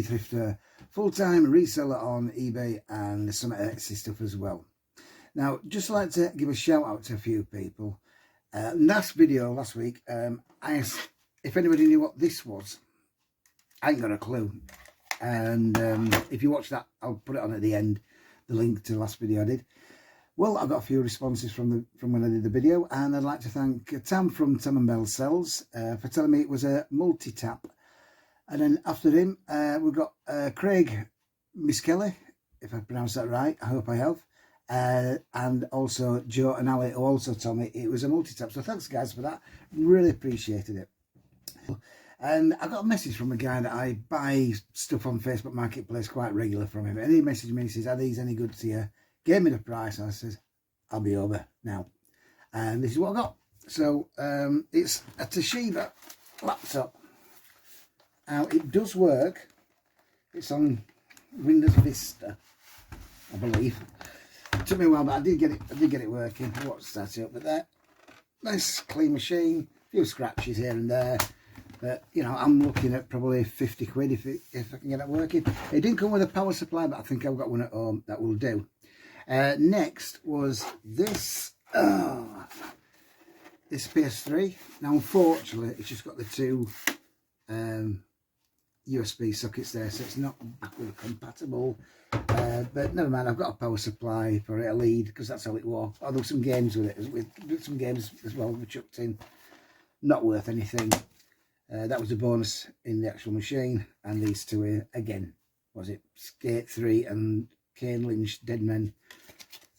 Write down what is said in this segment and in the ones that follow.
Thrifter, full-time reseller on eBay and some Etsy stuff as well. Now, just like to give a shout out to a few people. Last week, I asked if anybody knew what this was. I ain't got a clue. And if you watch that, I'll put it on at the end, the link to the last video I did. Well, I got a few responses from when I did the video, and I'd like to thank Tam from Tam & Bell Sells for telling me it was a multi-tap. And then after him, we've got Craig Miss Kelly, if I pronounced that right. I hope I have. And also Joe and Ali, who also told me it was a multi-tap. So thanks, guys, for that. Really appreciated it. And I got a message from a guy that I buy stuff on Facebook Marketplace quite regular from him. And he messaged me and he says, "Are these any good to you?" Gave me the price, and I says, "I'll be over now." And this is what I got. So it's a Toshiba laptop. Now it does work. It's on Windows Vista, I believe. It took me a while, but I did get it working. I watched that up with that. Nice clean machine. A few scratches here and there. But you know, I'm looking at probably 50 quid if I can get it working. It didn't come with a power supply, but I think I've got one at home that will do. Next was this. This PS3. Now, unfortunately, it's just got the two USB sockets there, so it's not backward compatible. But never mind, I've got a power supply for it, a lead, because that's how it was. Oh, there were some games with it, with some games as well we chucked in. Not worth anything. That was a bonus in the actual machine. And these two here, again, was it Skate 3 and Kane Lynch Dead Men.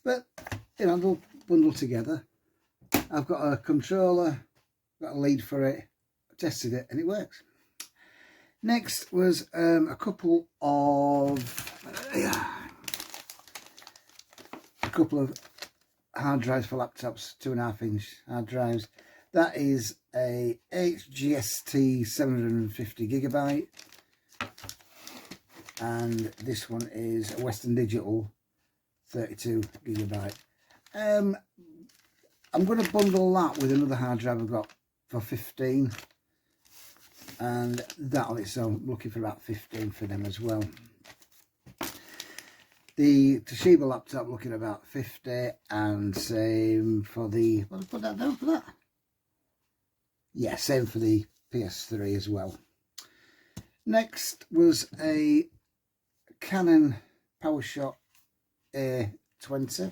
But, you know, they'll bundle together. I've got a controller, got a lead for it, I tested it, and it works. Next was a couple of hard drives for laptops, 2.5-inch hard drives. That is a HGST 750GB, and this one is a Western Digital 32GB. I'm going to bundle that with another hard drive I've got for 15, and that on its own, I'm looking for about 15 for them as well. The Toshiba laptop, looking at about 50, and same for the, what did I put that down for that? Yeah, same for the PS3 as well. Next was a Canon PowerShot A20,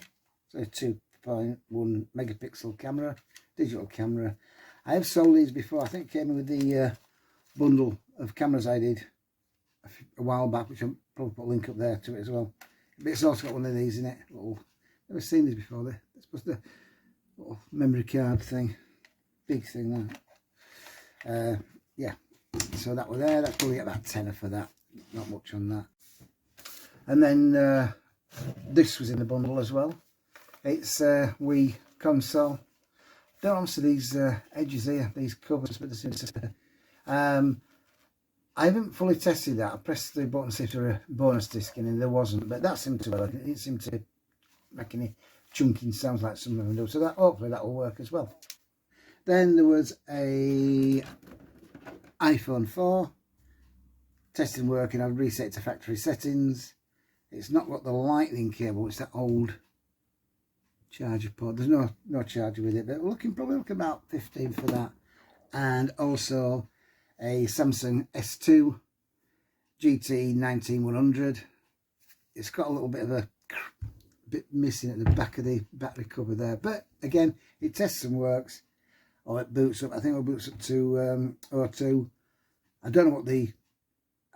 so a 2.1 megapixel camera, digital camera. I have sold these before. I think it came with the bundle of cameras I did a while back, which I'll probably put a link up there to it as well. But it's also got one of these in it. Never seen these before. They're supposed to little memory card thing, big thing that. Yeah, so that was there. That's probably about tenner for that. Not much on that. And then this was in the bundle as well. It's Wii console. Don't answer these edges here, these covers, but this is. I haven't fully tested that. I pressed the button to see if there were a bonus disc in, and there wasn't. But that seemed to work. It seemed to make any chunking sounds like some of them do. So that hopefully that will work as well. Then there was a iPhone 4, testing working. I've reset it to factory settings. It's not got the lightning cable, it's that old charger port. There's no charger with it, but we're probably looking about 15 for that. And also a Samsung S2 GT 19100. It's got a little bit of a bit missing at the back of the battery cover there, but again, it tests and works. Or it boots up. I think it boots up to O2. I don't know what the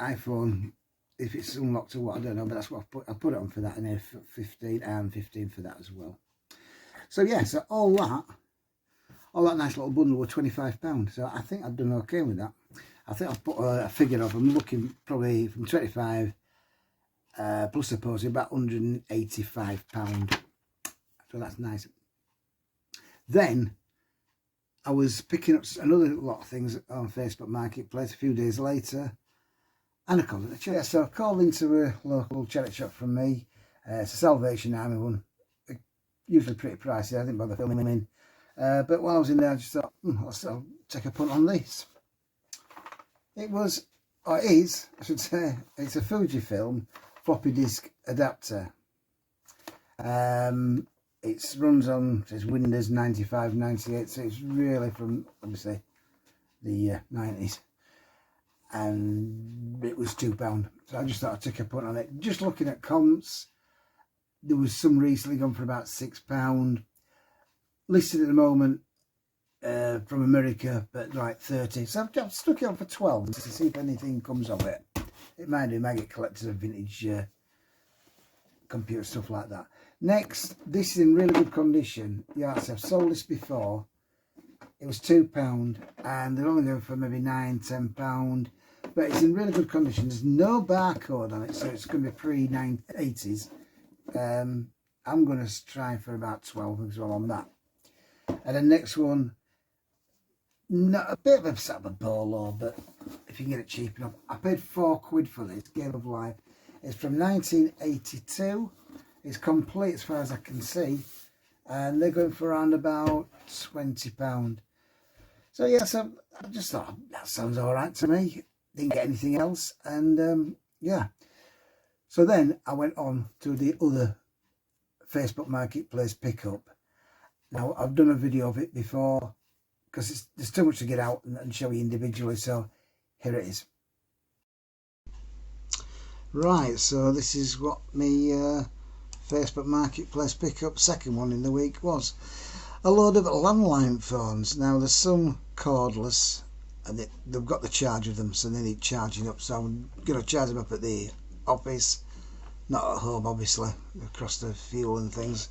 iPhone, if it's unlocked or what, I don't know, but that's what I put it on for that, and then 15 and 15 for that as well. So yeah, so all that nice little bundle were £25. So I think I've done okay with that. I think I've put a figure of, I'm looking probably from 25 plus a post about £185. So that's nice. Then I was picking up another lot of things on Facebook Marketplace a few days later, and I called it a charity. So I called into a local charity shop from me. It's a Salvation Army one, usually pretty pricey. I didn't bother filming them in. But while I was in there, I just thought, I'll take a punt on this. It was or it is, I should say, it's a Fujifilm floppy disk adapter. It runs on, says Windows 95, 98, so it's really from, obviously, the 90s. And it was £2. So I just thought I'd take a punt on it. Just looking at comps, there was some recently gone for about £6. Listed at the moment from America, but like 30. So I've stuck it on for 12 to see if anything comes of it. It might get collected of vintage computer stuff like that. Next, this is in really good condition. Yeah, I've sold this before. It was £2 and they're only going for maybe £9–10, but it's in really good condition. There's no barcode on it, so it's going to be pre-1980s. I'm going to try for about 12 as well on that. And the next one, not a bit of a sort of a bolo, but if you can get it cheap enough. I paid £4 for this, Game of Life. It's from 1982. It's complete as far as I can see, and they're going for around about £20. So yeah, so I just thought that sounds all right to me. Didn't get anything else, and yeah. So then I went on to the other Facebook Marketplace pickup. Now I've done a video of it before because there's too much to get out and show you individually. So here it is. Right, so this is what me Facebook Marketplace pickup, second one in the week, was. A load of landline phones. Now there's some cordless and they've got the charge of them, so they need charging up, so I'm going to charge them up at the office, not at home obviously, across the fuel and things.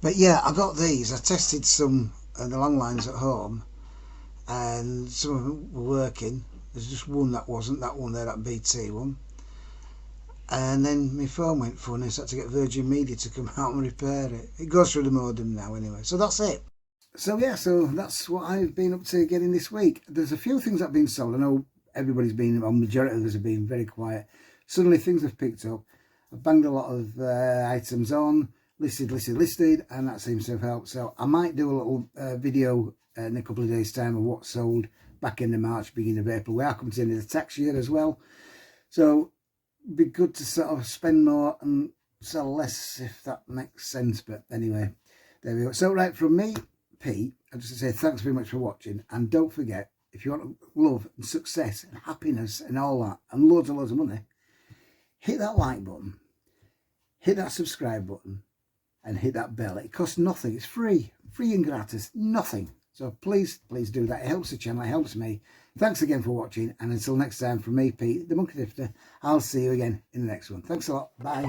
But yeah, I got these. I tested some of the landlines at home and some of them were working. There's just one that wasn't, that one there, that BT one. And then my phone went funny, so I had to get Virgin Media to come out and repair it. It goes through the modem now anyway, so that's it. So yeah, so that's what I've been up to getting this week. There's a few things that have been sold. I know everybody's been, or majority of us have been very quiet. Suddenly things have picked up. I've banged a lot of items on, listed, and that seems to have helped. So I might do a little video in a couple of days' time of what sold back in March, beginning of April. We are coming to the end of the tax year as well. So be good to sort of spend more and sell less, if that makes sense. But anyway, there we go. So right, from me, Pete, I just say thanks very much for watching, and don't forget, if you want love and success and happiness and all that and loads of money, hit that like button, hit that subscribe button, and hit that bell. It costs nothing. It's free and gratis, nothing. So please do that. It helps the channel, it helps me. Thanks again for watching, and until next time, from me, Pete, the Monkey Thrifter, I'll see you again in the next one. Thanks a lot. Bye.